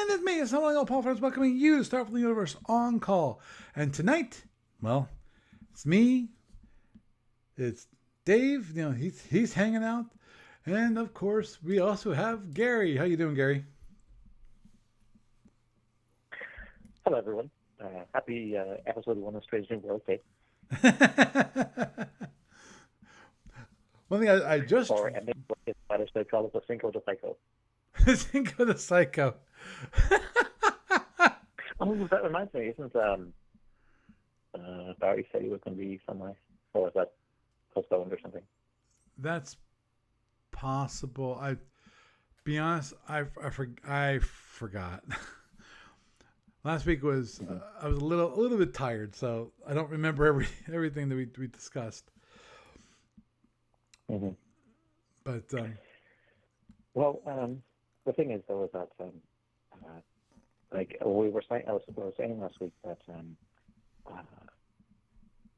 it's me, it's not Paul Friends, welcoming you to Start from the Universe on call. And tonight, well, it's me, it's Dave, he's hanging out. And of course, we also have Gary. How you doing, Gary? Hello, everyone. Happy episode 1 of Strange New World, Dave. One thing I just... Or, and in Spanish, they call it the Cinco de Psycho. Cinco de Psycho. Oh, that reminds me, isn't Barry said he was going to be somewhere? Or was that postponed or something? That's possible. Be honest, I forgot. Last week was I was a little bit tired, so I don't remember everything that we discussed. Mm-hmm. But well, the thing is though is that like we were saying, I was saying last week that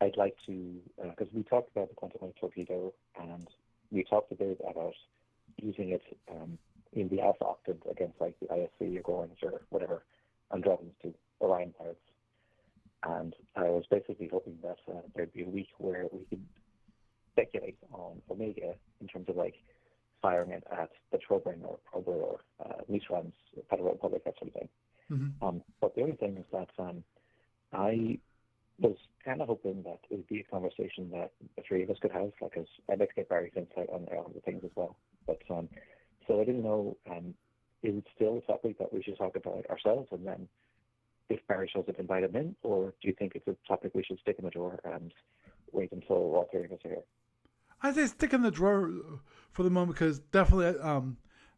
I'd like to because we talked about the quantum wave torpedo and we talked a bit about using it in the alpha octave against like the ISC or Gorns or whatever Andromedans to Orion pirates. And I was basically hoping that there'd be a week where we could speculate on Omega in terms of like firing it at the Trobrind or Prober or Neutrons, Federal Republic, that sort of thing. mm-hmm. But the only thing is that I was kind of hoping that it would be a conversation that the three of us could have, like, as I'd like to get Barry's insight on the things as well. But so I didn't know, is it still a topic that we should talk about ourselves, and then if Barry shows up, invite him in, or do you think it's a topic we should stick in the drawer and wait until all three of us are here? I say stick in the drawer for the moment because definitely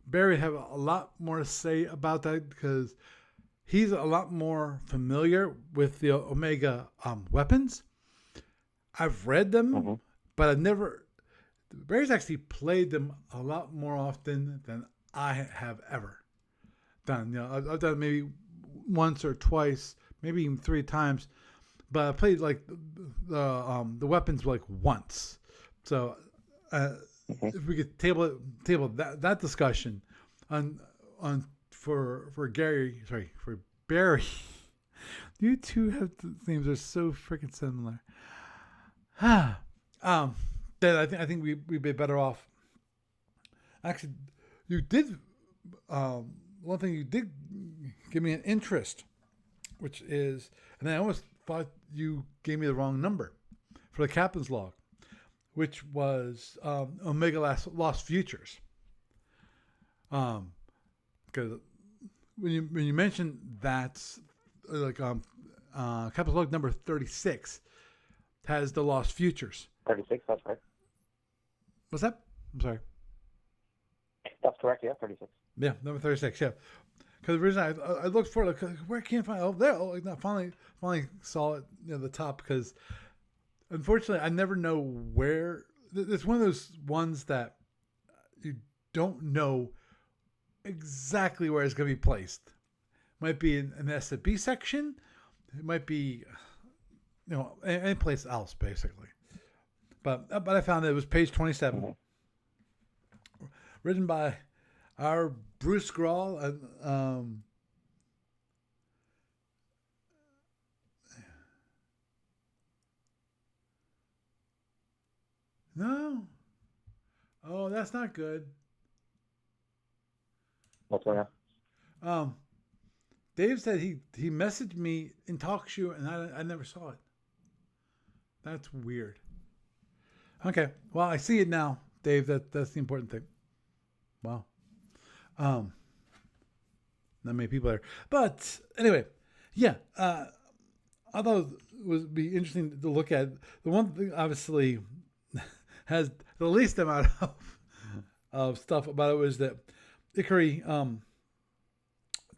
Barry have a lot more to say about that because he's a lot more familiar with the Omega weapons. I've read them, but I've never. Barry's actually played them a lot more often than I have ever done. I've done it maybe once or twice, maybe even 3 times, but I played like the weapons like once. So if we could table that discussion on for Gary, sorry, for Barry. You two have names are so freaking similar. Then I think we'd be better off. Actually, you did one thing you did give me an interest, which is, and I almost thought you gave me the wrong number for the captain's log, which was Omega Lost Futures. Because when you mentioned that, like captain's log number 36 has the Lost Futures. 36, that's right. What's that? I'm sorry. That's correct, yeah, 36. Yeah, number 36, yeah. Because the reason I looked for it, like, where can't I find it? Oh, there. Oh, like, finally saw it near the top because unfortunately I never know where. It's one of those ones that you don't know exactly where it's going to be placed. It might be in an SFB section. It might be, any place else, basically. But I found that it was page 27. Written by our Bruce Grawl. No. Oh, that's not good. What's going on? Dave said he messaged me in TalkShoe and I never saw it. That's weird. Okay, well, I see it now, Dave. That's the important thing. Wow. Not many people there. But anyway, yeah. I thought it would be interesting to look at. The one thing obviously has the least amount of stuff about it was that Ikari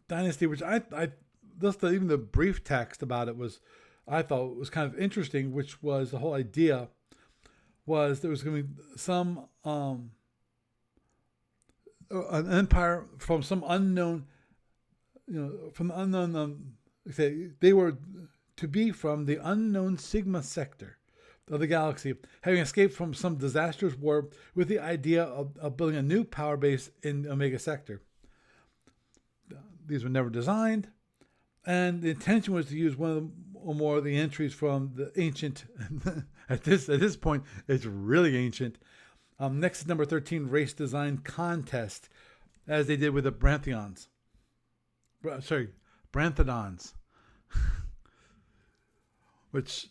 Dynasty, which I just even the brief text about it I thought was kind of interesting, which was the whole idea was there was going to be some an empire from some unknown, from the unknown. They were to be from the unknown Sigma sector of the galaxy, having escaped from some disastrous war with the idea of building a new power base in Omega Sector. these were never designed, and the intention was to use one of the, or more of the entries from the ancient. at this point, it's really ancient. Next is number 13, race design contest, as they did with the Branthions. Branthodons, which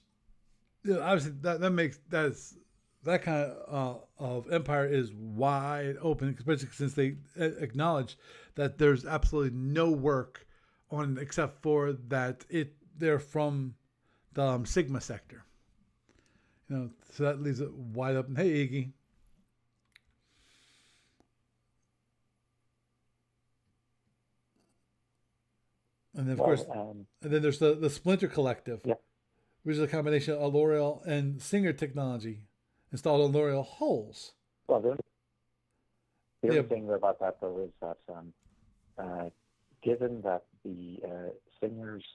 obviously that kind of empire is wide open, especially since they acknowledge that there's absolutely no work on except for that they're from the Sigma sector. So that leaves it wide open. Hey, Iggy. And then, of course, and then there's the Splinter Collective, yeah. which is a combination of L'Oreal and Singer technology installed on L'Oreal hulls. Well, the other thing about that, though, is that given that the Singers,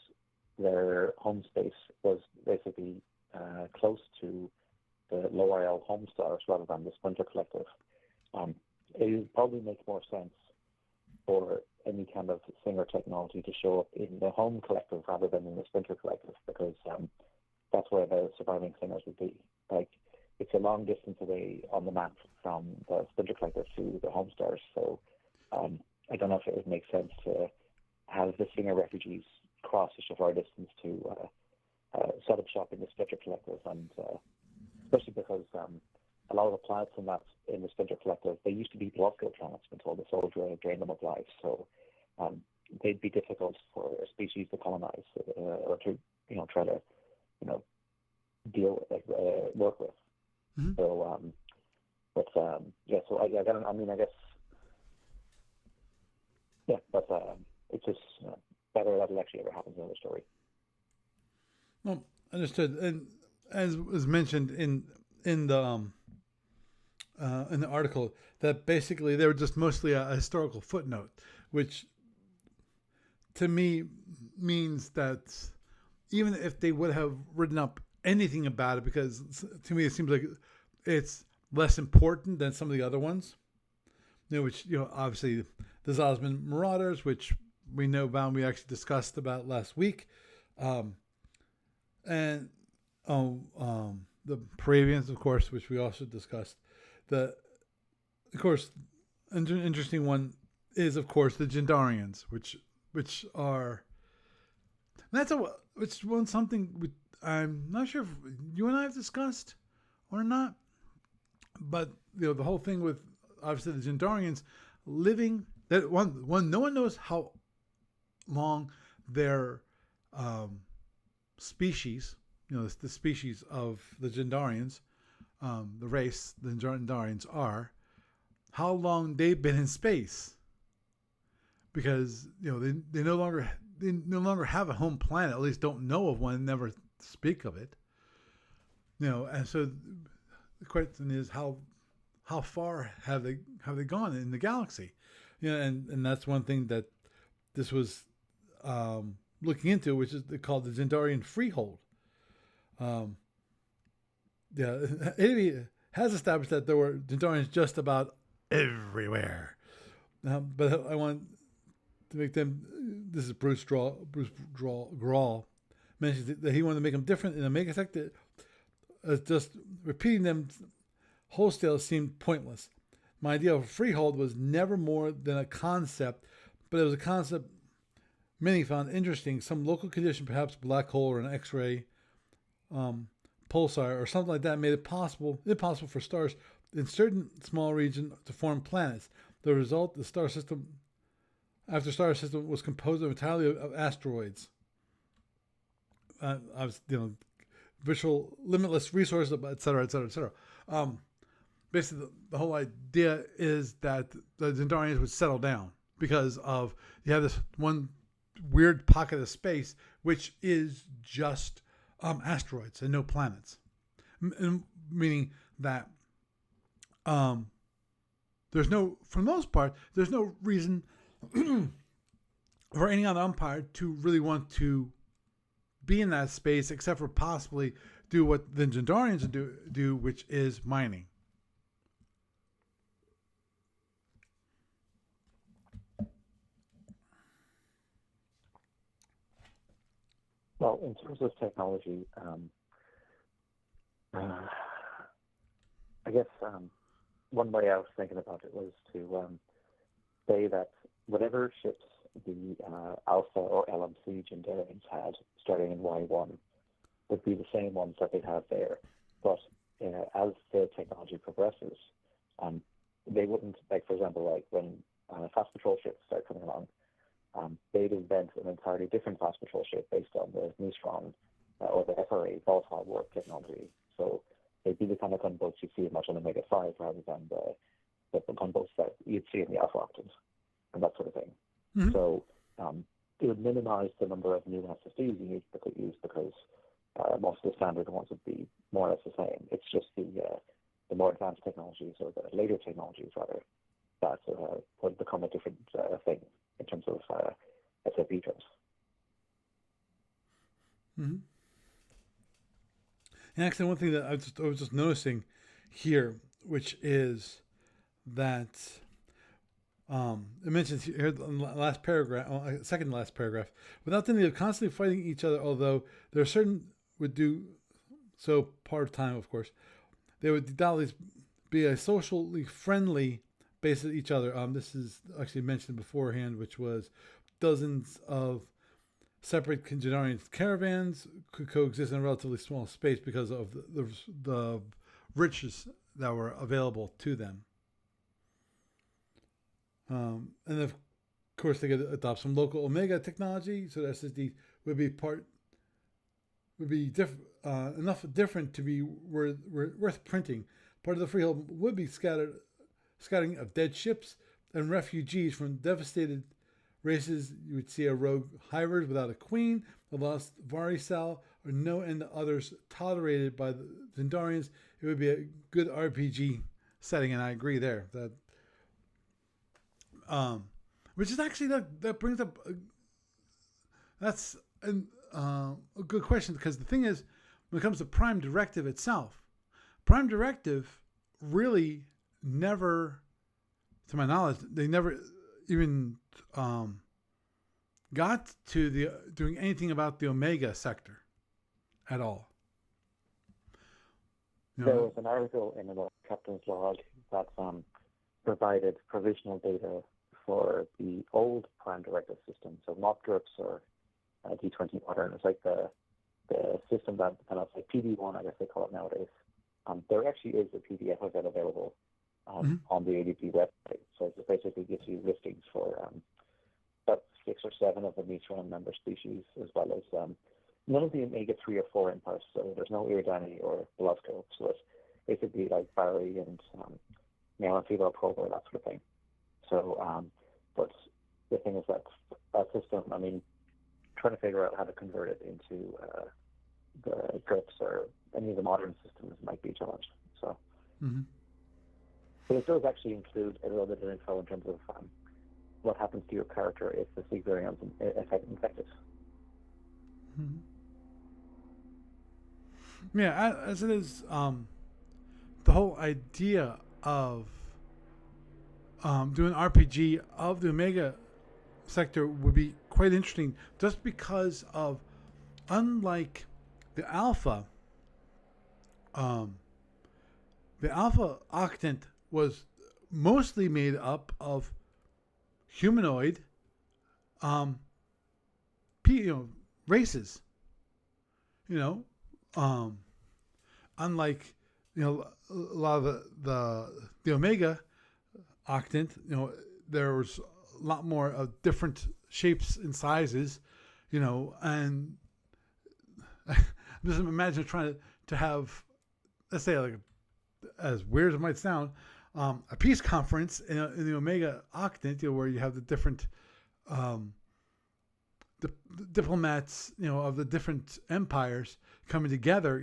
their home space was basically close to the L'Oreal home stars rather than the Splinter Collective, it would probably make more sense for any kind of Singer technology to show up in the home collective rather than in the Splinter Collective, because that's where the surviving Singers would be. Like, it's a long distance away on the map from the Splinter Collective to the home stars, so I don't know if it would make sense to have the Singer refugees cross such a far distance to set up shop in the Splinter Collective, and especially because a lot of the planets in the Splinter Collective, they used to be blood-filled planets until the Soldier drained them of life, so they'd be difficult for a species to colonize or to try to deal with, like work with. Mm-hmm. So, I guess, yeah, but it's just better that it actually ever happens in the story. Well, understood. And as was mentioned in the article, that basically they were just mostly a historical footnote, which to me means that even if they would have written up anything about it, because to me it seems like it's less important than some of the other ones, which obviously the Zosman Marauders, which we know about, we actually discussed about last week, and the Paravians, of course, which we also discussed. An interesting one is, of course, the Jindarians, which are something I'm not sure if you and I have discussed or not, but the whole thing with obviously the Jindarians living, that one no one knows how long their species, the species of the Jindarians, the race the Jindarians are, how long they've been in space, because they no longer have a home planet, at least don't know of one, never speak of it. And so the question is how far have they gone in the galaxy? And that's one thing that this was looking into, which is called the Jindarian freehold. It has established that there were Jindarians just about everywhere, but I want to make them. This is Bruce Grawl mentions that he wanted to make them different in a Omega sector. Just repeating them wholesale seemed pointless. My idea of freehold was never more than a concept, but it was a concept many found interesting. Some local condition, perhaps a black hole or an X-ray pulsar or something like that, made it impossible for stars in certain small region to form planets. The result, the star system was composed entirely of asteroids. Virtual limitless resources, et cetera, et cetera, et cetera. Basically, the whole idea is that the Jindarians would settle down because of you have this one weird pocket of space which is just asteroids and no planets, meaning that for the most part, there's no reason for any other umpire to really want to be in that space except for possibly do what the Jindarians do, which is mining. Well, in terms of technology, uh, I guess one way I was thinking about it was to say that whatever ships the Alpha or LMC Gendarians had starting in Y1 would be the same ones that they have there. But as the technology progresses, um, they wouldn't, like, for example, like when fast patrol ships start coming along, they'd invent an entirely different fast patrol ship based on the Neutron or the FRA volatile warp technology. So they'd be the kind of gunboats you see much on Omega 5 rather than the gunboats that you'd see in the Alpha Octans and that sort of thing. Mm-hmm. So it would minimize the number of new SFUs you could use because most of the standard ones would be more or less the same. It's just the more advanced technologies or the later technologies rather that would become a different thing in terms of SFU terms. Mm-hmm. And actually, one thing that I was just noticing here, which is that it mentions here in the last paragraph, second to last paragraph, without the need of constantly fighting each other, although there are certain would do so part of time, of course, they would doubtless be a socially friendly base of each other. This is actually mentioned beforehand, which was dozens of separate Gendarian caravans could coexist in a relatively small space because of the riches that were available to them. And of course, they could adopt some local Omega technology, so the SSD would be enough different to be worth printing. Part of the freehold would be scouting of dead ships and refugees from devastated races. You would see a rogue hybrid without a queen, a lost Varisal, or no end to others tolerated by the Zendarians. It would be a good RPG setting, and I agree there. That which is actually that brings up that's a good question, because the thing is, when it comes to Prime Directive itself, Prime Directive really never, to my knowledge, they never even got to doing anything about the Omega sector at all. There was an article in the Captain's Log that provided provisional data for the old Prime Directive system, so not GURPS or D20 Modern. It's like the system that kind of like PD1, I guess they call it nowadays. There actually is a PDF of it available on the ADP website. So it basically gives you listings for about 6 or 7 of the Neutron member species, as well as none of the Omega 3 or 4 empires. So there's no Iridani or Belusco. So it's basically like Barry and Neon-Filo Prober, that sort of thing. So, but the thing is that system, I mean, trying to figure out how to convert it into the GURPS or any of the modern systems might be a challenge. So, but it does actually include a little bit of info in terms of what happens to your character if the Sig variant's infected. Yeah, as it is, the whole idea of doing RPG of the Omega sector would be quite interesting, just because of, unlike the Alpha Octant was mostly made up of humanoid races. Unlike a lot of the Omega Octant, there was a lot more of different shapes and sizes, and I'm just imagining trying to have, let's say, like, as weird as it might sound, a peace conference in the Omega Octant, where you have the different the diplomats, of the different empires coming together.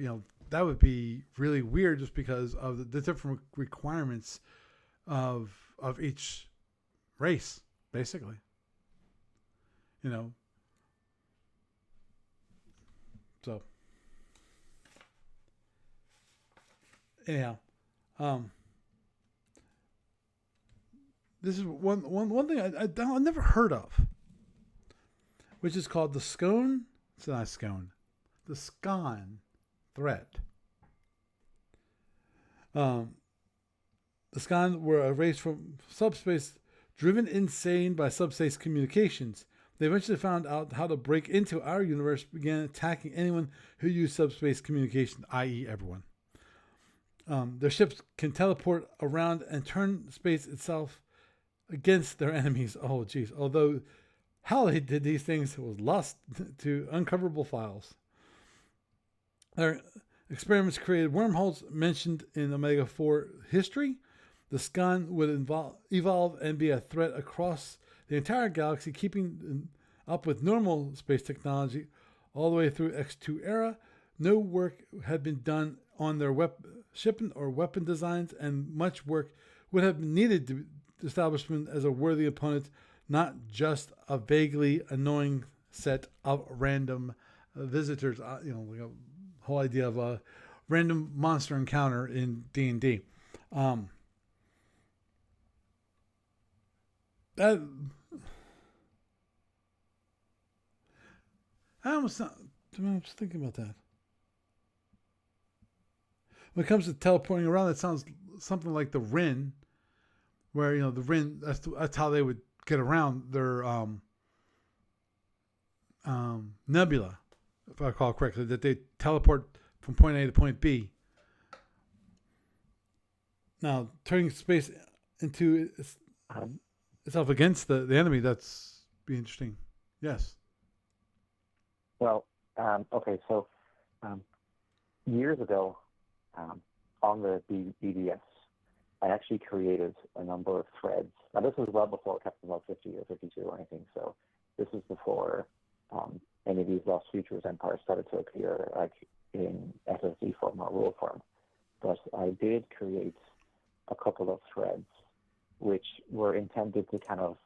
That would be really weird, just because of the different requirements of each race, basically. So anyhow, this is one thing I never heard of, which is called the Scone It's not scone. The SCON threat. The SCON were a race from subspace driven insane by subspace communications. They eventually found out how to break into our universe, began attacking anyone who used subspace communication, i.e. everyone. Their ships can teleport around and turn space itself against their enemies. Oh, geez. Although how they did these things was lost to uncoverable files. Their experiments created wormholes mentioned in Omega 4 history. The SCON would evolve and be a threat across the entire galaxy, keeping up with normal space technology all the way through X2 era. No work had been done on their shipping or weapon designs, and much work would have been needed to establish them as a worthy opponent, not just a vaguely annoying set of random visitors. Like a whole idea of a random monster encounter in D&D. I was thinking about that. When it comes to teleporting around, that sounds something like the Rin, where the Rin, that's how they would get around their nebula, if I recall correctly, that they teleport from point A to point B. Now, turning space into itself against the enemy, that's be interesting. Yes. Well, okay, so years ago, on the BBS, I actually created a number of threads. Now, this was well before Captain Log 50 or 52 or anything, so this is before any of these Lost Futures empires started to appear like in SSD form or rule form. But I did create a couple of threads which were intended to kind of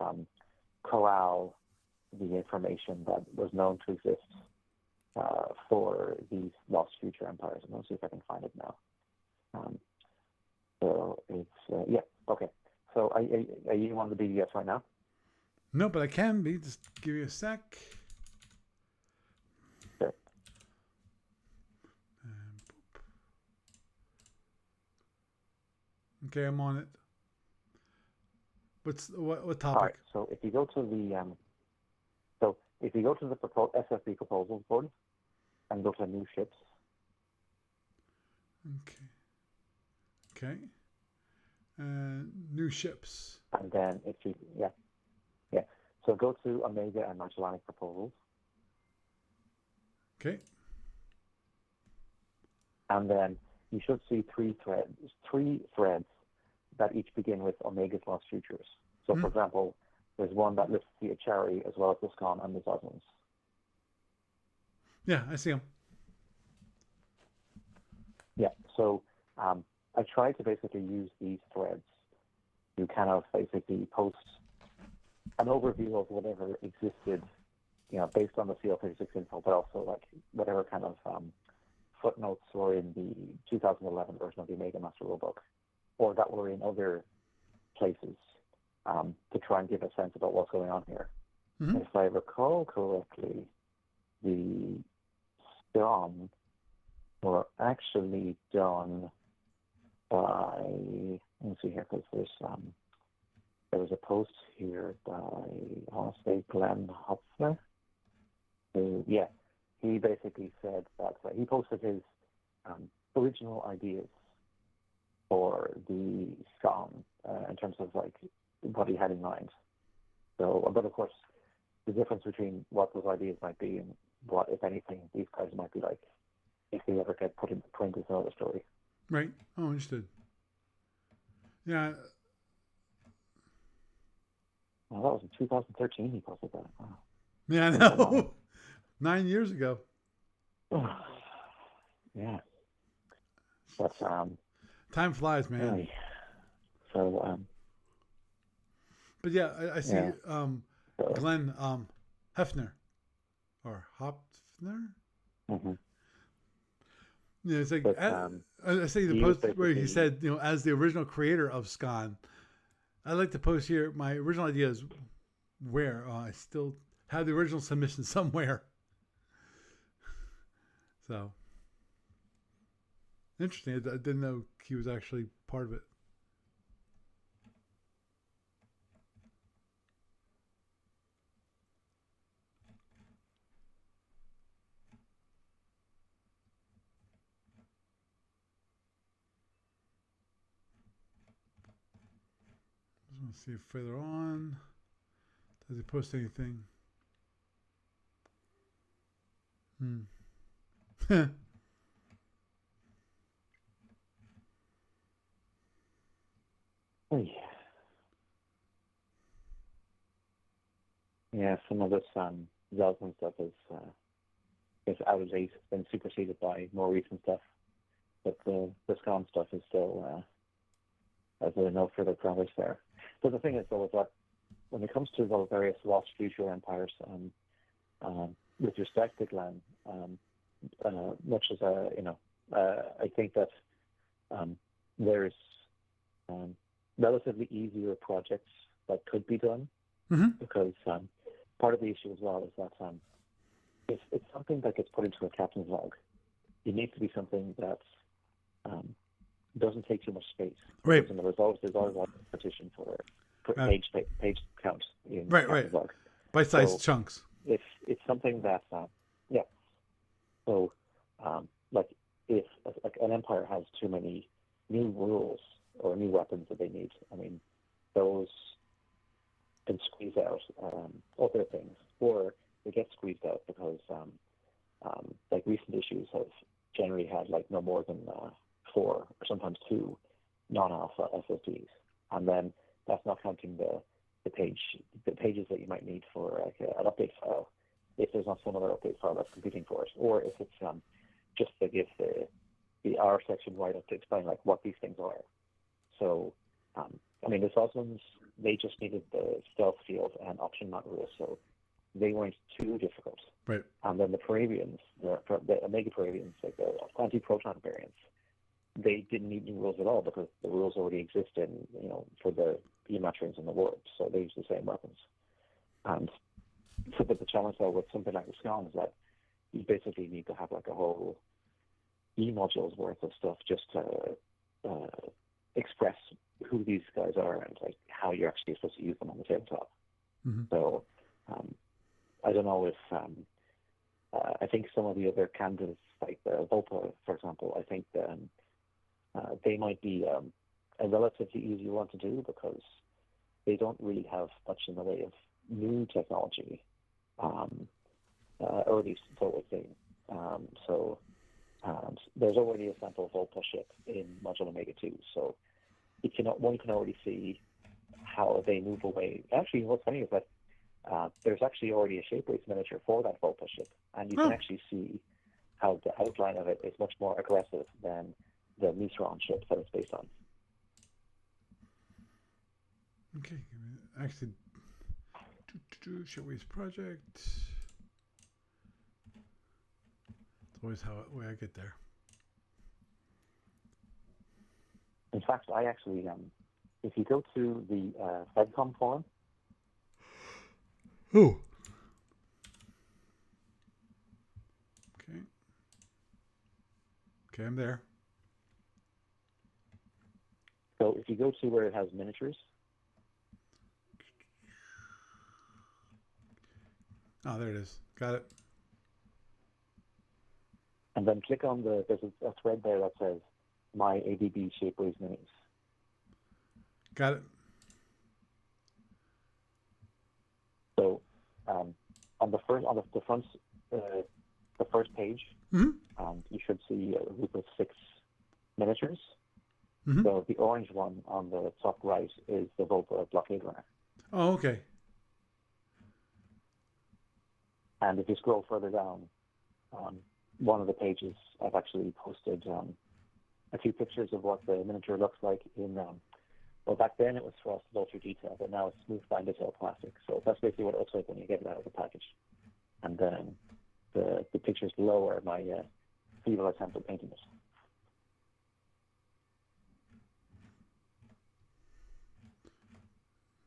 corral the information that was known to exist for these Lost Future empires. I'm going to see if I can find it now. So it's, yeah, okay. So are you on the BBS right now? No, but I can be. Just give you a sec. Sure. Okay, I'm on it. What topic? All right. So if you go to the SFU proposals board and go to new ships. Okay. New ships. And then yeah. So go to Omega and Magellanic proposals. Okay. And then you should see three threads that each begin with Omega's Lost Futures. So, for example, there's one that lists the Achari as well as the SCON and the Zosmans. Yeah, I see them. Yeah, so I tried to basically use these threads to kind of basically post an overview of whatever existed, based on the CL36 info, but also like whatever kind of footnotes were in the 2011 version of the Omega Master Rulebook, or that were in other places, to try and give a sense about what's going on here. Mm-hmm. If I recall correctly, the SCON were actually done by, let me see here, because there was a post here by, I want to say, Glenn Hopfner. Yeah, he basically said that he posted his original ideas for the SCON in terms of like what he had in mind. So, but of course, the difference between what those ideas might be and what, if anything, these guys might be like if they ever get put into print is another story. Right. Oh, understood. Yeah. Well, that was in 2013 he posted that. Wow. Yeah, I know. 9 years ago. Yeah. But time flies, man. Really. So but yeah, I see Glenn Hefner or Hopfner. Mm-hmm. Yeah, it's like but, I see the post where he said, as the original creator of SCON, I'd like to post here my original ideas. Where I still have the original submission somewhere. So interesting. I didn't know he was actually part of it. Just want to see if further on. Does he post anything? Oh, yeah. Yeah, some of this Zeltman stuff is out of date, been superseded by more recent stuff. But the SCOM stuff is still has no further progress there. But the thing is, though, is that when it comes to the various lost future empires, with respect to Glenn, much as I think that there's relatively easier projects that could be done, because part of the issue as well is that if it's something that gets put into a captain's log, it needs to be something that doesn't take too much space. Right. Because in the results, there's always a petition for page count in captain's log. Bite-sized chunks. If it's something that, yeah. So, if an empire has too many new rules or new weapons that they need, I mean, those can squeeze out other things, or they get squeezed out because, recent issues have generally had no more than 4 or sometimes 2 non-alpha SSDs, and then that's not counting the pages that you might need for an update file, if there's not some other update file that's competing for it, or if it's just to give the R section right up to explain what these things are. So, the Osmonds, they just needed the stealth field and option not rules, so they weren't too difficult. Right. And then the Paravians, the Omega Paravians, like the anti-proton variants, they didn't need new rules at all because the rules already exist for the Gematrians in the world, so they use the same weapons. And so, but the challenge though with something like the SCON is that you basically need to have a whole E-modules worth of stuff just to express who these guys are and how you're actually supposed to use them on the tabletop. So I don't know if I think some of the other candidates, like the Volpa, for example, I think they might be a relatively easy one to do because they don't really have much in the way of new technology, or at least forward thing. So there's already a sample Volpa ship in Module Omega 2, so one can already see how they move away. Actually, what's funny is that there's actually already a shape race miniature for that Volpa ship, and you can actually see how the outline of it is much more aggressive than the Misron ship that it's based on. Okay, actually, Shipways project. It's always way I get there. In fact, I actually, if you go to the FedCom forum. Oh. Okay. Okay, I'm there. So if you go to where it has miniatures. Oh, there it is. Got it. And then click on there's a thread there that says My ABB Shapeways Minis. Got it. So on the first page, you should see a group of 6 miniatures. So the orange one on the top right is the Volpa blockade runner. Oh, okay. And if you scroll further down, one of the pages I've actually posted a few pictures of what the miniature looks like in. Well, back then it was frosted ultra detail, but now it's smooth fine detail plastic. So that's basically what it looks like when you get it out of the package. And then the pictures below are my feeble attempt at painting it.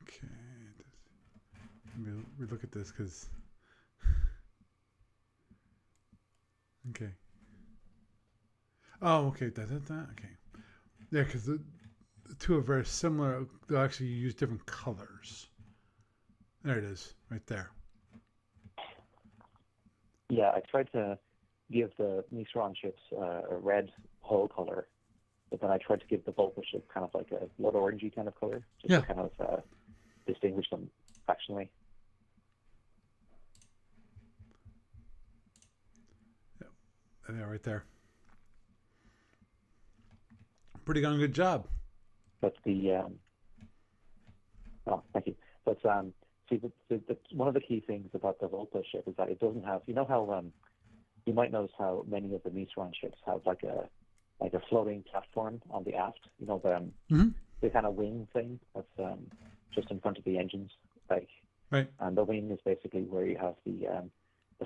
Okay. Let me look at this because. Okay. Oh, okay. Okay. Yeah, because the two are very similar. They'll actually use different colors. There it is, right there. Yeah, I tried to give the Nissan chips a red whole color, but then I tried to give the Volta chip kind of like a blood orangey kind of color, just to Yeah. kind of distinguish them factionally. Yeah, right there. Pretty darn good job. But the oh, thank you. But see, one of the key things about the Volta chip is that it doesn't have. You know how you might notice how many of the Nissan chips have like a floating platform on the aft. You know Mm-hmm. the kind of wing thing that's just in front of the engines, like. Right. And the wing is basically where you have the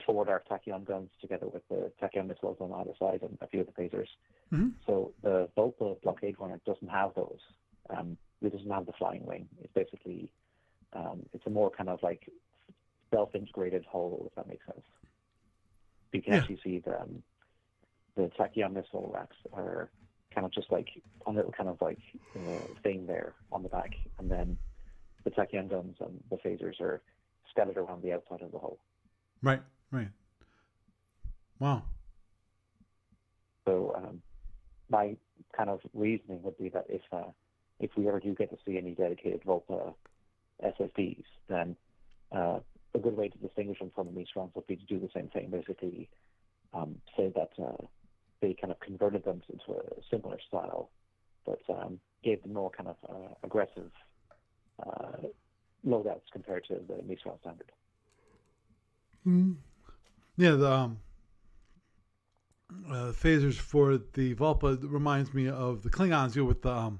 forward arc tachyon guns together with the tachyon missiles on either side and a few of the phasers. Mm-hmm. So the Volta blockade runner doesn't have those. It doesn't have the flying wing. It's basically it's a more kind of like self-integrated whole, if that makes sense. You can actually see the tachyon missile racks are kind of just like a little kind of like thing there on the back, and then the tachyon guns and the phasers are scattered around the outside of the hull. Right. Wow. So my kind of reasoning would be that if we ever do get to see any dedicated Volta SSDs, then a good way to distinguish them from the Mistrongs would be to do the same thing. Basically, say that they kind of converted them into a similar style, but gave them more kind of aggressive loadouts compared to the Mistrong standard. Mm-hmm. Yeah, the phasers for the Volpa reminds me of the Klingons do with the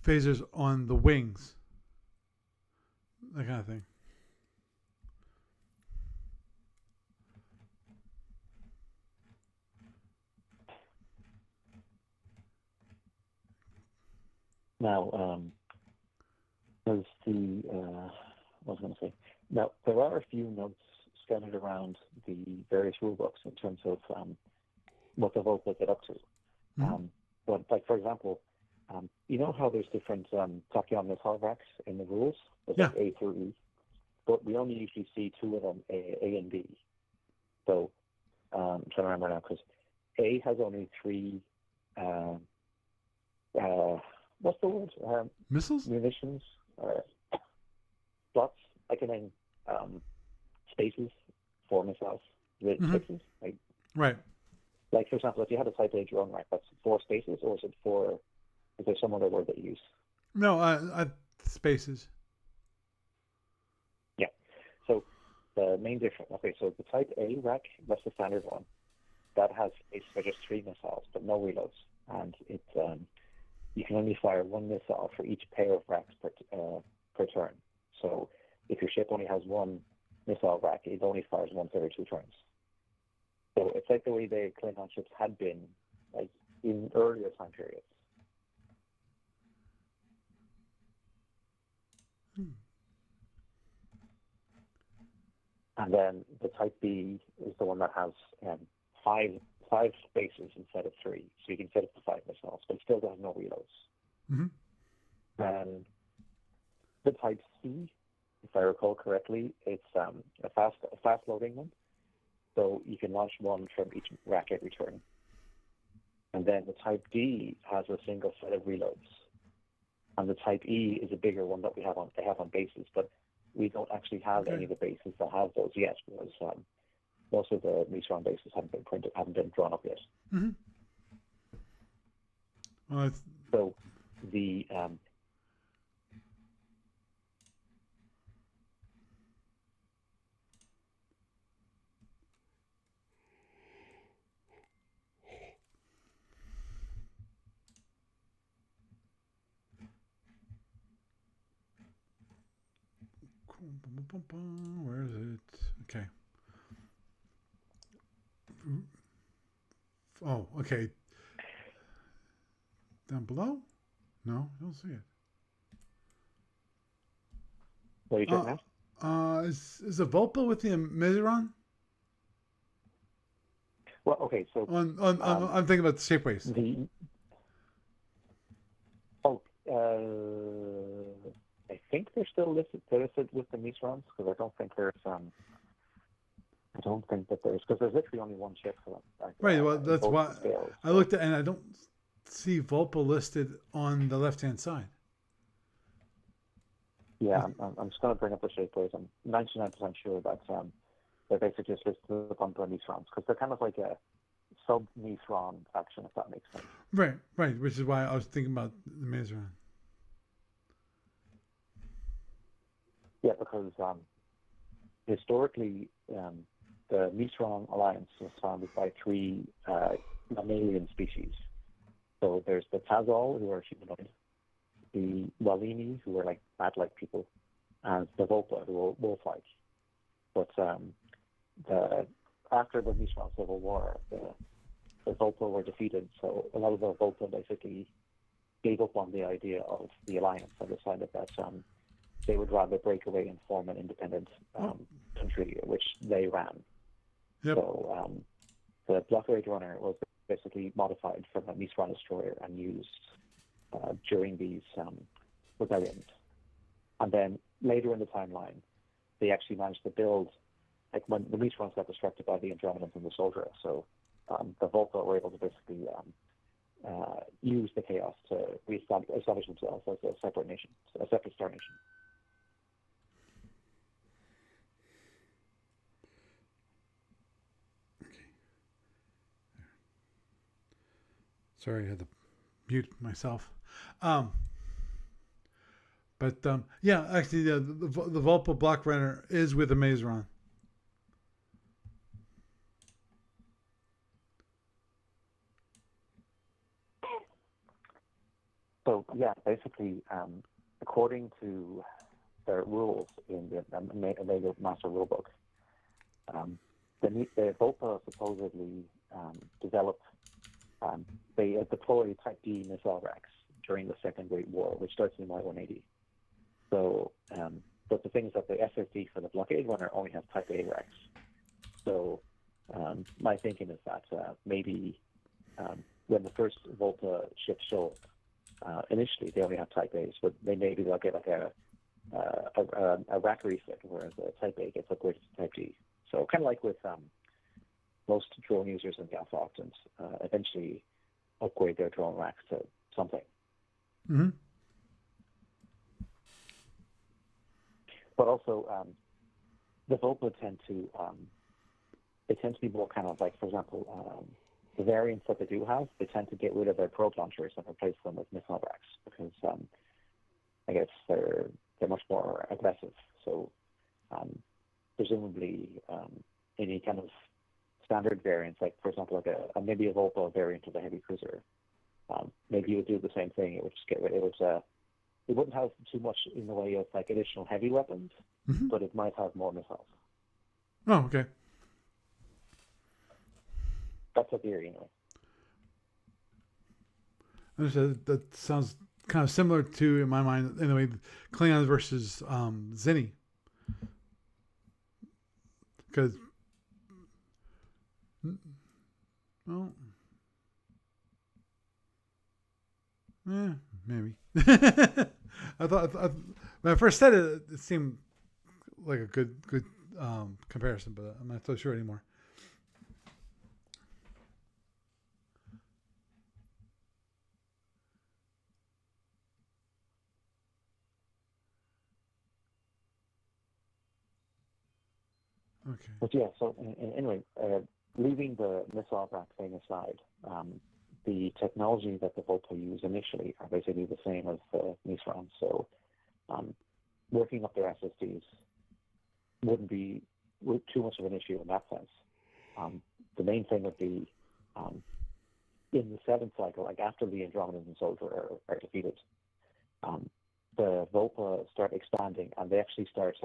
phasers on the wings, that kind of thing. Now, there's what was I going to say? Now, there are a few notes scattered around the various rule books in terms of what the Volta get up to. Mm-hmm. But, like, for example, you know how there's different tachyon missile racks in the rules? There's like A through E. But we only usually see two of them, A and B. So I'm trying to remember now, because A has only three, what's the word? Missiles? Munitions, slots, like and then spaces for missiles with sixes. Right. Like, for example, if you had a Type A drone rack, that's 4 spaces, or is there some other word that you use? No, spaces. Yeah. So the main difference, okay, so the Type A rack, that's the standard one. That has space for just 3 missiles, but no reloads. And you can only fire 1 missile for each pair of racks per turn. So if your ship only has 1 missile rack, it only fires once every 2 turns. So it's like the way the Klingon ships had been, like, in earlier time periods. And then the Type B is the one that has five spaces instead of 3, so you can fit up to 5 missiles, but it still has no reloads. Mm-hmm. And the Type C, if I recall correctly, it's a fast loading one, so you can launch 1 from each rack every turn. And then the Type D has a single set of reloads, and the Type E is a bigger one that they have on bases, but we don't actually have any of the bases that have those yet, because most of the Mistron bases haven't been drawn up yet. Mm-hmm. Well, so the where is it? Okay. Oh, okay. Down below? No, I don't see it. what are you talking about? Is a Volpa with the Mizeron? Well, okay, so I'm thinking about the shapeways. the oh, I think they're still listed with the Misrons because I don't think that because there's literally only one chip for them, like, Right. Well, in that's both why the scales. I So looked at, and I don't see Volpo listed on the left-hand side. yeah, I'm just going to bring up the shapeways. I'm 99% sure that they're basically just listed up on the Misrons because they're kind of like a sub-Misron faction, if that makes sense. Right. Right. Which is why I was thinking about the Mazeron. Yeah, because historically, the Misron alliance was founded by three mammalian species. So there's the Tazol, who are humanoid, the Walini, who are like bat-like people, and the Volpa, who are wolf-like. But after the Misron Civil War, the Volpa were defeated, so a lot of the Volpa basically gave up on the idea of the alliance and decided that they would rather break away and form an independent country, which they ran. Yep. So the Blockade Runner was basically modified from a Misron destroyer and used during these rebellions. And then later in the timeline, they actually managed to build, like when the Misrons got distracted by the Andromedans and the Soldier, so the Volta were able to basically use the chaos to establish themselves as a separate nation, a separate star nation. Sorry, I had to mute myself. But yeah, actually, the Volpo Block Runner is with the Mazeron. So yeah, basically, according to their rules in the Omega Master Rulebook, the Volpa supposedly developed, they deployed Type D missile racks during the Second Great War, which starts in Y180. So, but the thing is that the SSD for the Blockade Runner only has Type A racks. So, my thinking is that maybe when the first Volta ships show up, initially they only have Type A's, but they maybe they'll get like a rack refit, whereas the Type A gets upgraded to Type D. So kind of like with most drone users in the Alpha Octans, eventually upgrade their drone racks to something. Mm-hmm. But also, the Volpa tend to be more kind of like, for example, the variants that they do have, they tend to get rid of their probe launchers and replace them with missile racks because I guess they're much more aggressive. So presumably any kind of standard variants, like for example, like maybe a Volpa variant of the heavy cruiser, maybe you would do the same thing. It would just get rid. It wouldn't have too much in the way of like additional heavy weapons, Mm-hmm. but it might have more missiles. Oh, okay. That's a theory, anyway. Understood. That sounds kind of similar to, in my mind, anyway, Klingons versus Zinni. Because, well, maybe. I thought when I first said it, it seemed like a good comparison, but I'm not so sure anymore. Okay. But yeah, so anyway, leaving the missile rack thing aside, the technology that the Volta use initially are basically the same as the Misron. So working up their SSDs wouldn't be too much of an issue in that sense. The main thing would be in the seventh cycle, like after the Andromedans and Soldier are defeated, the Volpa start expanding and they actually start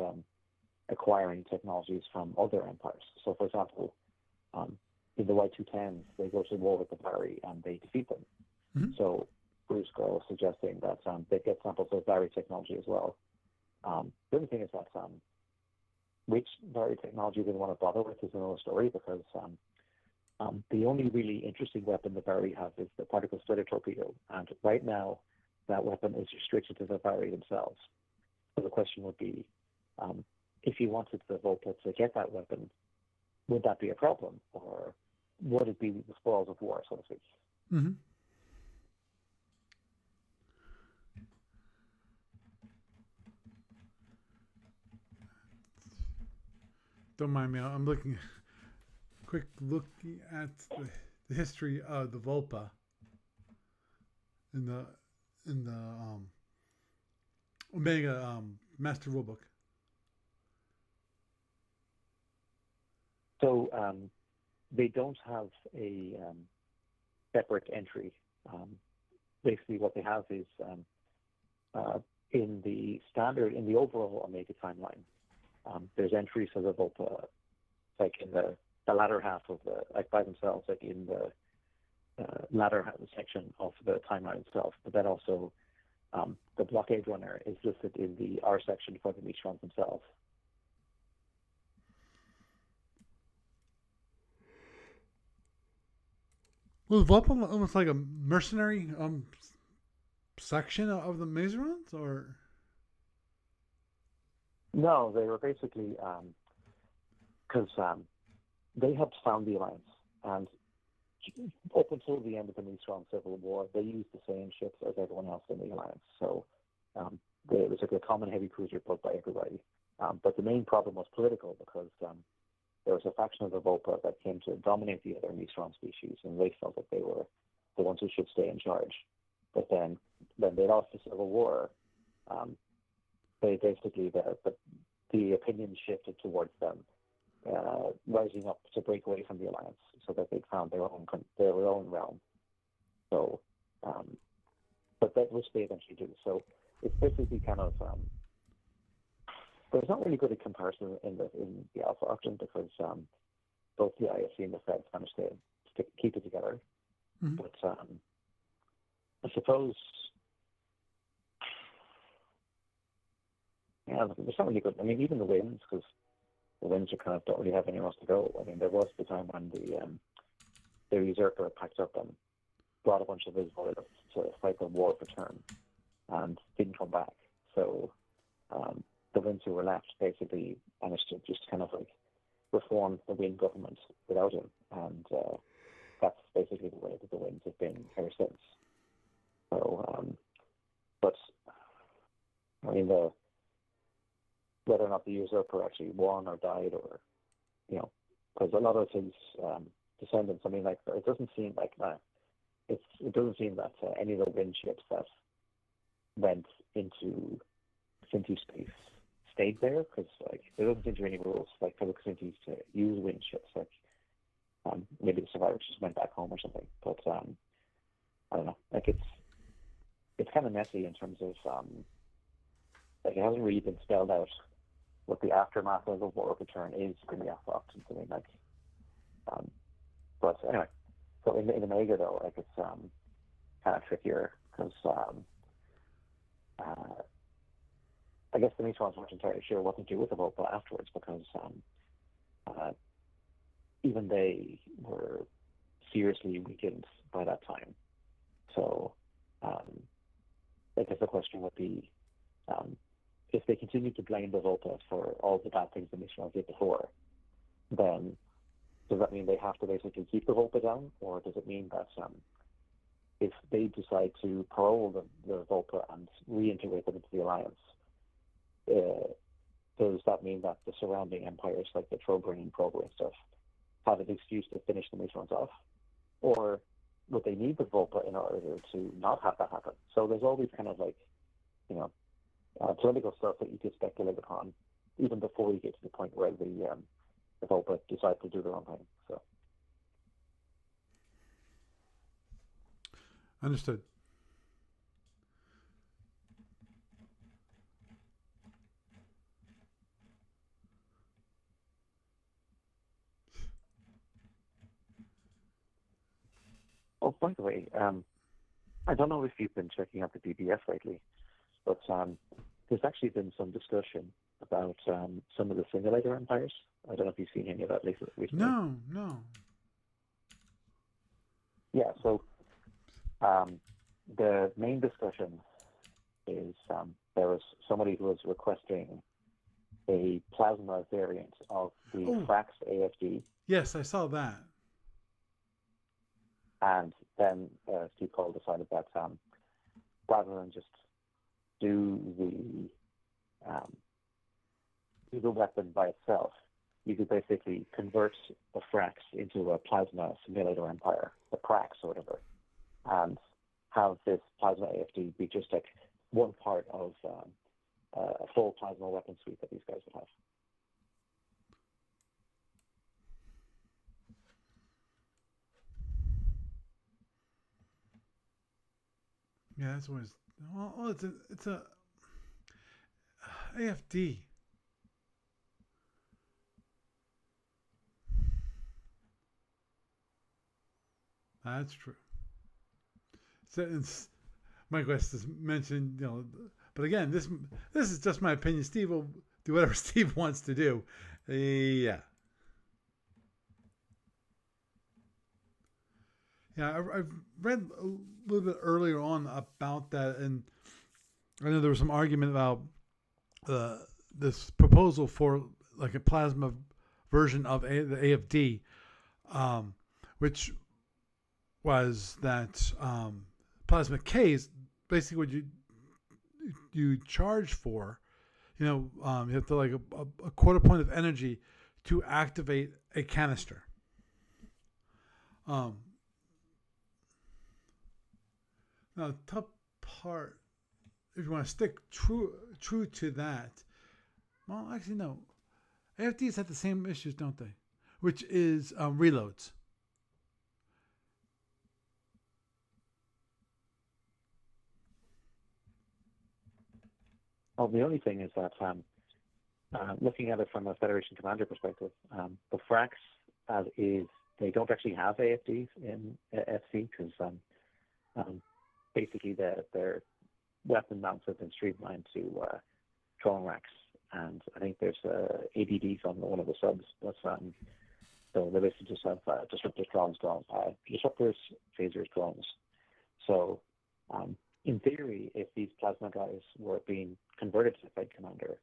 acquiring technologies from other empires. So, for example, in the Y210s, they go to war with the Bari and they defeat them. Mm-hmm. So, Bruce Girl suggesting that they get samples of Bari technology as well. The only thing is that which Bari technology they want to bother with is another story because The only really interesting weapon the Vari have is the particle splitter torpedo, and right now that weapon is restricted to the Vari themselves. So the question would be, if you wanted the Volta to get that weapon, would that be a problem, or would it be the spoils of war, so to speak? Mm-hmm. Don't mind me. I'm looking, quick looking at the history of the Volpa in the Omega Master Rulebook. So they don't have a separate entry. Basically, what they have is in the overall Omega timeline, there's entries for the Volta, like in the latter half of like by themselves, like in the latter section of the timeline itself. But then also the blockade runner is listed in the R section for the Mistron themselves. Was Volpa almost like a mercenary section of the Mazerons, or? No, they were basically because they had found the Alliance, and up until the end of the Mistron Civil War, they used the same ships as everyone else in the Alliance. So it was like a common heavy cruiser built by everybody. But the main problem was political, because there was a faction of the Volpa that came to dominate the other Mistron species, and they felt that they were the ones who should stay in charge. But then when they lost the Civil War, they basically the opinion shifted towards them rising up to break away from the Alliance, so that they found their own realm. So, but that which they eventually do. So it's basically kind of there's not really good a comparison in the Alpha Octant, because both the ISC and the Fed managed to keep it together. Mm-hmm. But I suppose, yeah, there's not really good. I mean, even the winds, because the winds are kind of don't really have anywhere else to go. I mean, there was the time when the usurper packed up and brought a bunch of his warriors to fight the war of return and didn't come back. So the winds who were left basically managed to just kind of like reform the Wynn government without him, and that's basically the way that the winds have been ever since. So, but I mean, whether or not the usurper actually won or died, or because a lot of his descendants, I mean, like it doesn't seem like that. It doesn't seem that any of the wind ships that went into Xinti space stayed there, because like there doesn't seem to be any rules like for the Xintis to use wind ships. Like maybe the survivors just went back home or something. But I don't know. Like it's kind of messy in terms of like it hasn't really been spelled out what the aftermath of the War of Return is in the Alpha Octant. I mean, like, but anyway, so in Omega though, like it's kind of trickier, because I guess the Mitrons weren't entirely sure what to do with the Volpa afterwards, because even they were seriously weakened by that time. So I guess the question would be, if they continue to blame the Volpa for all the bad things the Mitrons did before, then does that mean they have to basically keep the Volpa down, or does it mean that if they decide to parole the Volpa and reintegrate them into the Alliance, does that mean that the surrounding empires, like the Trobrin and Prober and stuff, have an excuse to finish the Mitrons off? Or would they need the Volpa in order to not have that happen? So there's all these kind of like, political stuff that you could speculate upon even before you get to the point where the Volpa decide to do their own thing. So Understood. Oh, by the way, I don't know if you've been checking out the BBS lately, but there's actually been some discussion about some of the simulator empires. I don't know if you've seen any of that recently. No. Yeah. So the main discussion is there was somebody who was requesting a plasma variant of the Oh, Frax AFD, yes, I saw that. and then Steve Cole decided that rather than just do the weapon by itself, you could basically convert the Frax into a plasma simulator empire, the Prax or whatever, and have this plasma AFD be just like one part of a full plasma weapon suite that these guys would have. Yeah, that's always. Well, it's a AFD. That's true. So Mike West has mentioned, but again, this is just my opinion. Steve will do whatever Steve wants to do. Yeah, yeah. I've read a little bit earlier on about that, and I know there was some argument about this proposal for like a plasma version of the AFD, um, which was that plasma K is basically what you charge for. You have to like a quarter point of energy to activate a canister. Um, Now, the tough part, if you want to stick true to that, well, actually no. AFDs have the same issues, don't they? Which is reloads. Well, the only thing is that looking at it from a Federation commander perspective, the Frax as is, they don't actually have AFDs in FC because basically their weapon mounts have been streamlined to drone racks, and I think there's ADDs on one of the subs. But so they basically just have disruptors, disruptors, phasers, drones. So in theory, if these plasma guys were being converted to Fed Commander,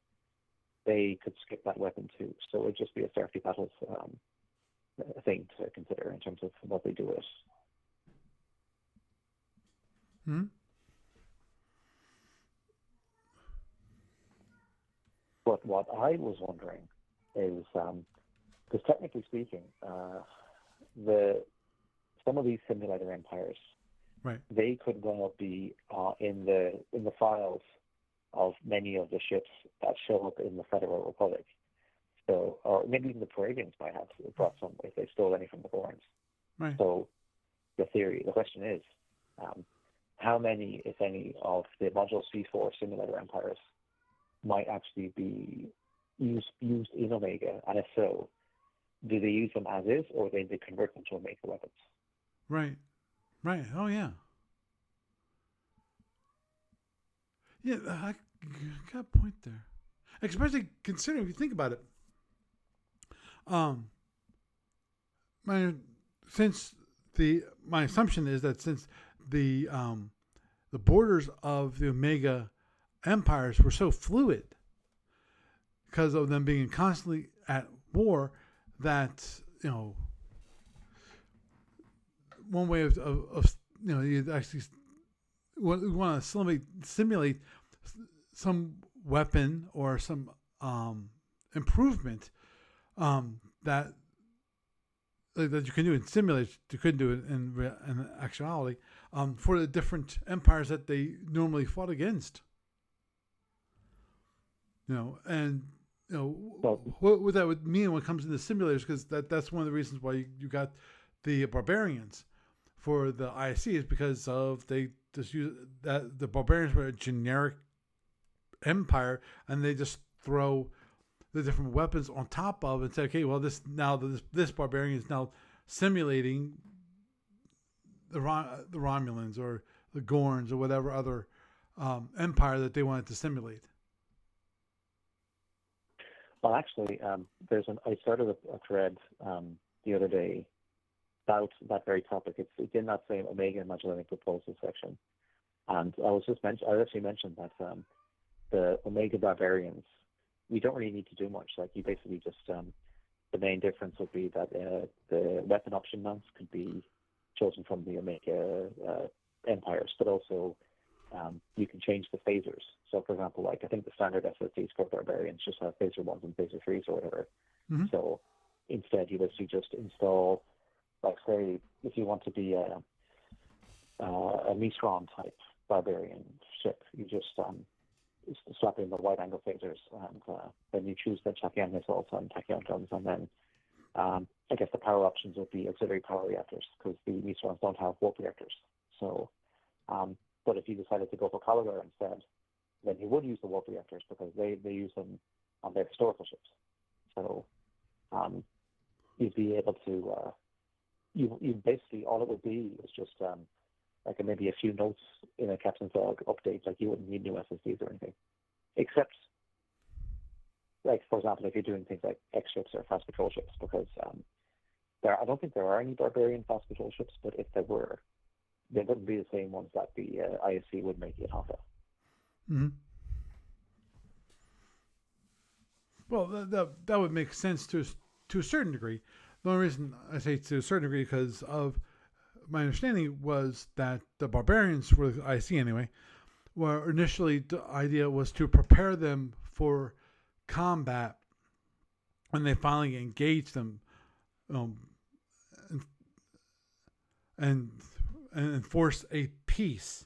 they could skip that weapon too. So it would just be a Starfleet Battles thing to consider in terms of what they do with it. Hmm? But what I was wondering is, because technically speaking, some of these simulator empires, Right. they could well be in the files of many of the ships that show up in the Federal Republic. So, or maybe even the Parabians might have brought some if they stole any from the Gorns. Right. So, the question is, how many, if any, of the Module C4 simulator empires might actually be used in Omega, and if so, do they use them as is, or do they convert them to Omega weapons? Right. Right. Oh yeah. Yeah, I got a point there. Especially considering if you think about it, um, my my assumption is that since the borders of the Omega empires were so fluid because of them being constantly at war, that one way of you actually want to simulate some weapon or some improvement that you can do in simulation, you couldn't do it in actuality, for the different empires that they normally fought against. And what that would mean when it comes into simulators, because that's one of the reasons why you got the barbarians for the ISC, is because of they just use that the barbarians were a generic empire, and they just throw the different weapons on top of and say, okay, well, this barbarian is now simulating the Romulans or the Gorns or whatever other empire that they wanted to simulate. Well, actually, I started a thread the other day about that very topic. It's in that same Omega Magellanic Proposal section. And I actually mentioned that the Omega Barbarians, we don't really need to do much. Like, you basically just, the main difference would be that the weapon option mounts could be chosen from the Omega empires, but also you can change the phasers. So, for example, like, I think the standard SSDs for Barbarians just have phaser 1s and phaser 3s or whatever. Mm-hmm. So instead, you basically just install, like, say, if you want to be a Misron type Barbarian ship, you just slap in the wide angle phasers, and then you choose the Tachyon missiles and Tachyon guns, and then I guess the power options would be auxiliary power reactors, because the Misrons don't have warp reactors. So, but if you decided to go for Caligari instead, then you would use the warp reactors because they use them on their historical ships. So you'd be able to you basically, all it would be is just like maybe a few notes in a captain's log update. Like, you wouldn't need new SSDs or anything, except, like, for example, if you're doing things like X ships or fast patrol ships, because I don't think there are any Barbarian fast patrol ships, but if there were, they wouldn't be the same ones that the ISC would make in Alpha. Mm-hmm. Well, that would make sense to a certain degree. The only reason I say to a certain degree because of my understanding was that the Barbarians, for the IC anyway, were initially, the idea was to prepare them for combat when they finally engage them, and enforce a peace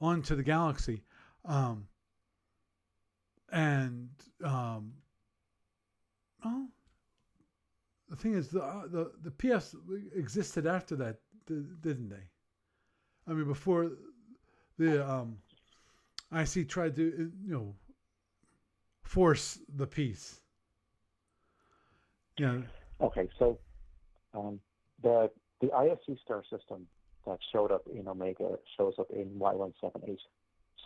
onto the galaxy. Well, the thing is, the PS existed after that, didn't they? I mean, before the IC tried to, force the peace. Yeah. Okay, so the ISC star system that showed up in Omega shows up in Y178.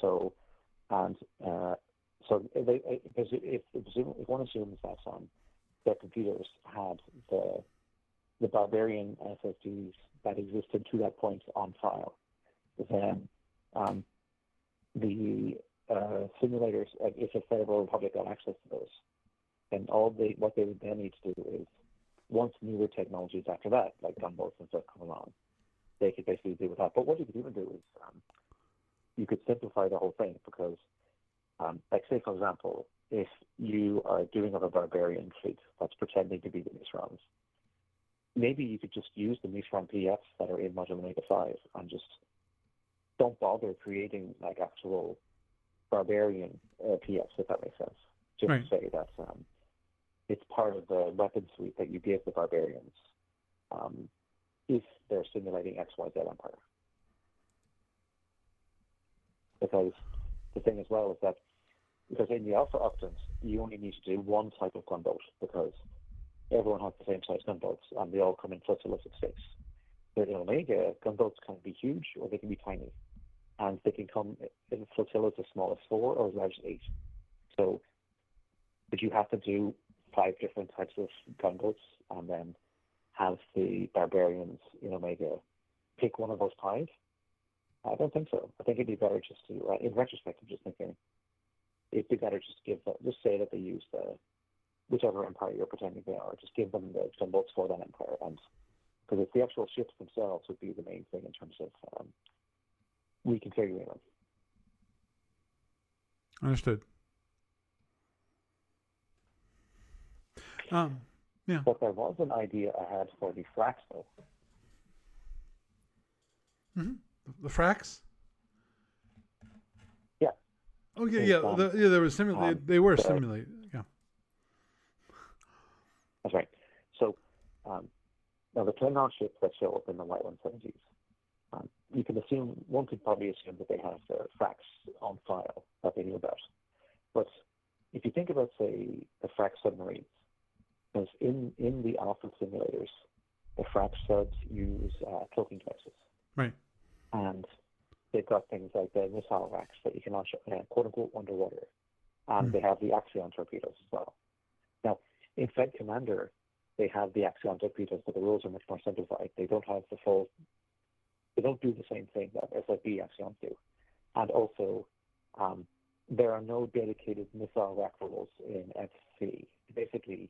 So, and so if one assumes that their computers had the Barbarian SSDs that existed to that point on file, then the simulators, if the Federal Republic got access to those, then what they would then need to do is, once newer technologies after that, like gunboats and stuff, come along, they could basically do with that. But what you could even do is you could simplify the whole thing, because, like, say, for example, if you are doing of a Barbarian fleet that's pretending to be the Misrons, maybe you could just use the Misron PFs that are in Module Omega 5 and just don't bother creating, like, actual Barbarian PFs, if that makes sense. Just right. to say that it's part of the weapon suite that you give the Barbarians if they're simulating XYZ Empire. Because the thing as well is that, because in the Alpha Octans, you only need to do one type of gunboat, because everyone has the same size gunboats, and they all come in flotillas of 6. But in Omega, gunboats can be huge or they can be tiny. And they can come in flotillas as small as 4 or as large as 8. So, but you have to do 5 different types of gunboats, and then have the Barbarians in Omega pick one of those 5? I don't think so. I think it'd be better just to, in retrospect, I'm just thinking, it'd be better just just say that they use whichever empire you're pretending they are, just give them the gunboats for that empire, and because it's the actual ships themselves would be the main thing in terms of reconfiguring them. Understood. Yeah. But there was an idea I had for the Frax, though. Mm-hmm. The Frax? Yeah. Oh, yeah. They were simulated. They were simulated. Yeah. That's right. So, now the Klingon ships that show up in the Y170s, you can assume, one could probably assume that they have the Frax on file that they knew about. But if you think about, say, the Frax submarines, because in the Alpha simulators, the Frax subs use cloaking devices. Right. And they've got things like the missile racks that you can launch, quote-unquote, underwater. And they have the Axion torpedoes as well. Now, in Fed Commander, they have the Axion torpedoes, but the rules are much more simplified. They don't have they don't do the same thing that SFB Axions do. And also, there are no dedicated missile rack rules in FC. Basically,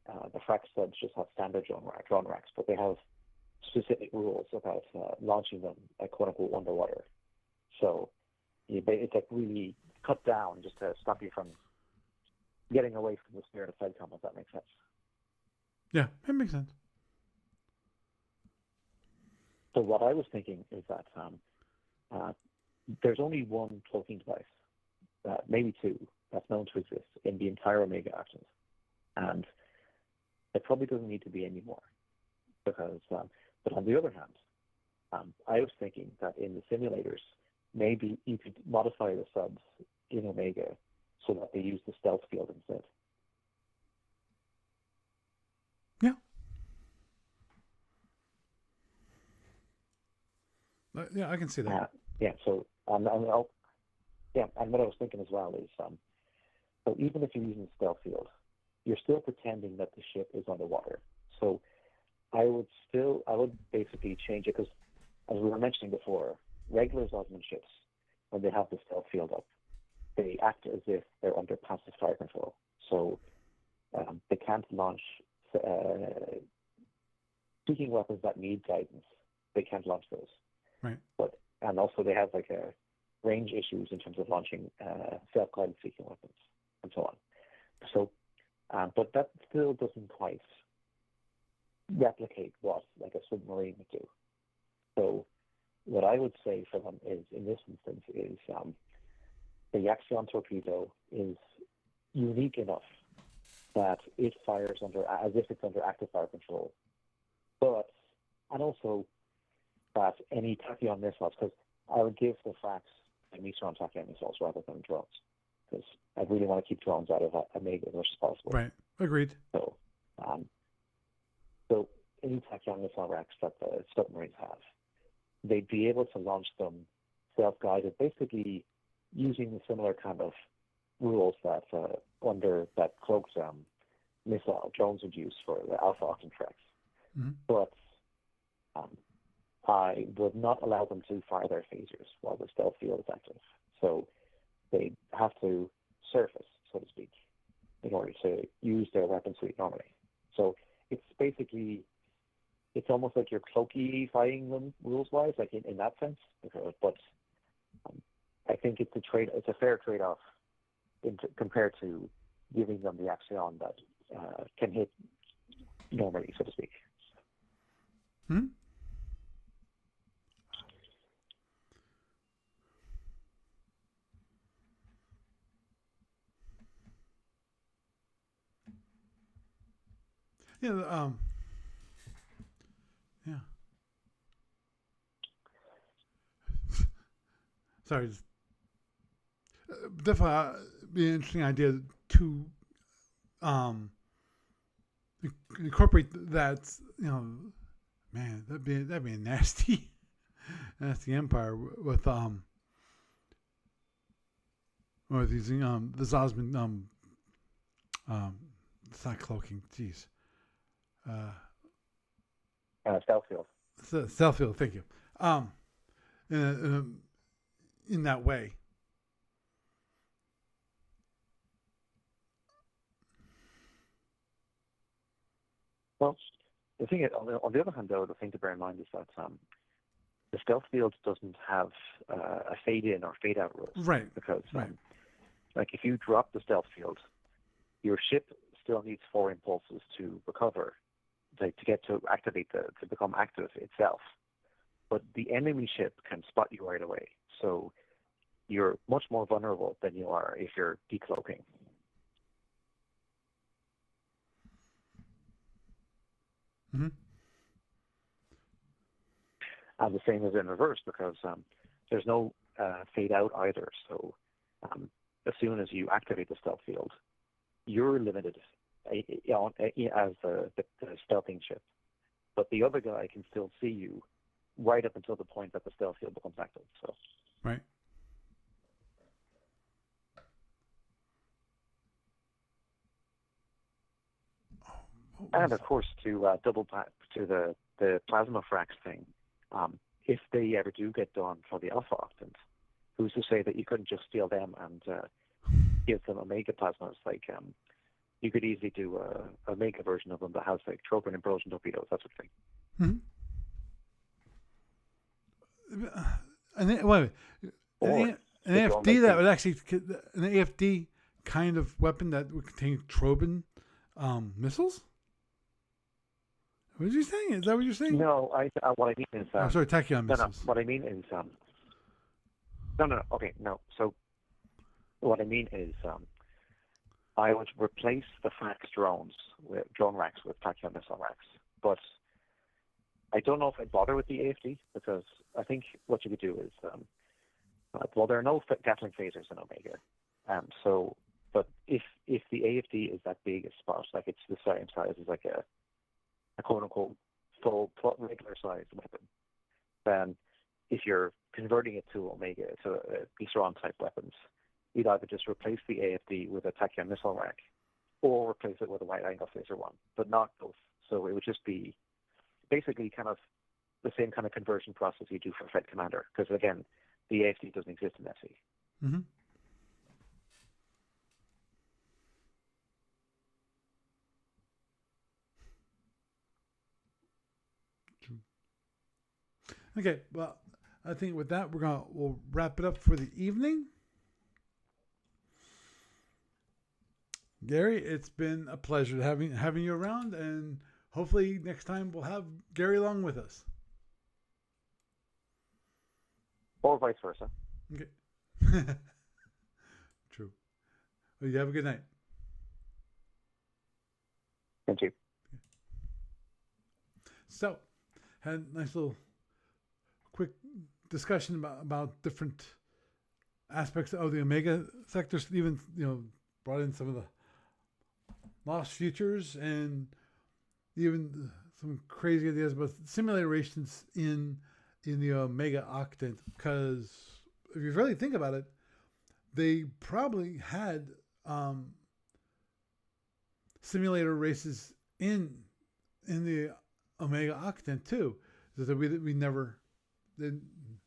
the frac subs just have standard drone racks, but they have specific rules about launching them, quote unquote, underwater. So it's like really cut down just to stop you from getting away from the spirit of FedCom, if that makes sense. Yeah, it makes sense. So what I was thinking is that there's only one cloaking device, maybe two, that's known to exist in the entire Omega actions. And it probably doesn't need to be any more. Because, but on the other hand, I was thinking that in the simulators, maybe you could modify the subs in Omega so that they use the stealth field instead. Yeah. Yeah, I can see that. Yeah, so, and what I was thinking as well is, so even if you're using the stealth field, you're still pretending that the ship is underwater. So I would basically change it, because as we were mentioning before, regular Zosman ships, when they have the stealth field up, they act as if they're under passive fire control. So they can't launch seeking weapons that need guidance. They can't launch those. Right. And also they have like range issues in terms of launching self-guided seeking weapons and so on. So, but that still doesn't quite replicate what like a submarine would do. So what I would say for them is, in this instance, is the Axion torpedo is unique enough that it fires as if it's under active fire control, and also that any tachyon missiles, because I would give the fracs and Misron tachyon missiles rather than drones, because I really want to keep drones out of Omega as much as possible. Right. Agreed. So, so any tachyon missile racks that the submarines have, they'd be able to launch them self-guided, basically using the similar kind of rules that that cloaked missile drones would use for the Alpha Octane tracks. Mm-hmm. But I would not allow them to fire their phasers while the stealth field is active. So they have to surface, so to speak, in order to use their weapon suite normally. So it's basically, it's almost like you're cloakifying them rules-wise, like in that sense. But I think it's a fair trade-off compared to giving them the Axion that can hit normally, so to speak. Hmm? Yeah. Yeah. Sorry. Definitely be an interesting idea to incorporate that. Man, that'd be a nasty empire with using the Zosman it's not cloaking. Jeez. Stealth field. Stealth field. Thank you. In that way. Well, the thing is, on the other hand, though, the thing to bear in mind is that the stealth field doesn't have a fade-in or fade-out rules. Right. Because, right. Like, if you drop the stealth field, your ship still needs 4 impulses to recover, to become active itself. But the enemy ship can spot you right away. So you're much more vulnerable than you are if you're decloaking. Mm-hmm. And the same is in reverse, because there's no fade out either. So as soon as you activate the stealth field, you're limited as the stealthing ship. But the other guy can still see you right up until the point that the stealth field becomes active. So. Right. And of course, to to the plasma fracs thing, if they ever do get done for the alpha octants, who's to say that you couldn't just steal them and give them omega plasmas? Like you could easily do a omega version of them that has like troponin and Brosen torpedoes, that sort of thing. Mm-hmm. And then, wait, an AFD like that would actually an AFD kind of weapon that would contain troponin missiles. What are you saying? Is that what you're saying? No, what I mean is. I'm sorry, tachyon missiles. No, what I mean is. No. Okay, no. So, what I mean is, I would replace the fax drones with drone racks with tachyon missile racks, but I don't know if I'd bother with the AFD because I think what you could do is, well, there are no Gatling phasers in Omega, so. But if the AFD is that big a spot, like it's the same size as like a quote unquote full regular sized weapon, then if you're converting it to Omega to Glyceron type weapons, you'd either just replace the AFD with a tachyon missile rack, or replace it with a wide angle phaser one, but not both. So it would just be basically kind of the same kind of conversion process you do for Fed Commander, because again, the AFD doesn't exist in SE. Mm-hmm. Okay, well, I think with that we'll wrap it up for the evening. Gary, it's been a pleasure having you around, and hopefully next time we'll have Gary along with us. Or vice versa. Okay. True. Well, you have a good night. Thank you. So, had a nice little quick discussion about different aspects of the Omega sectors. Even brought in some of the lost futures and even some crazy ideas about simulations in the Omega octant. Because if you really think about it, they probably had simulator races in the Omega octant too. So that we never. They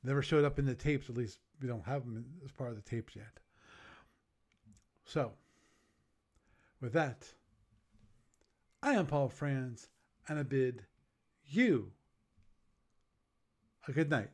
never showed up in the tapes. At least we don't have them as part of the tapes yet. So, with that, I am Paul Franz, and I bid you a good night.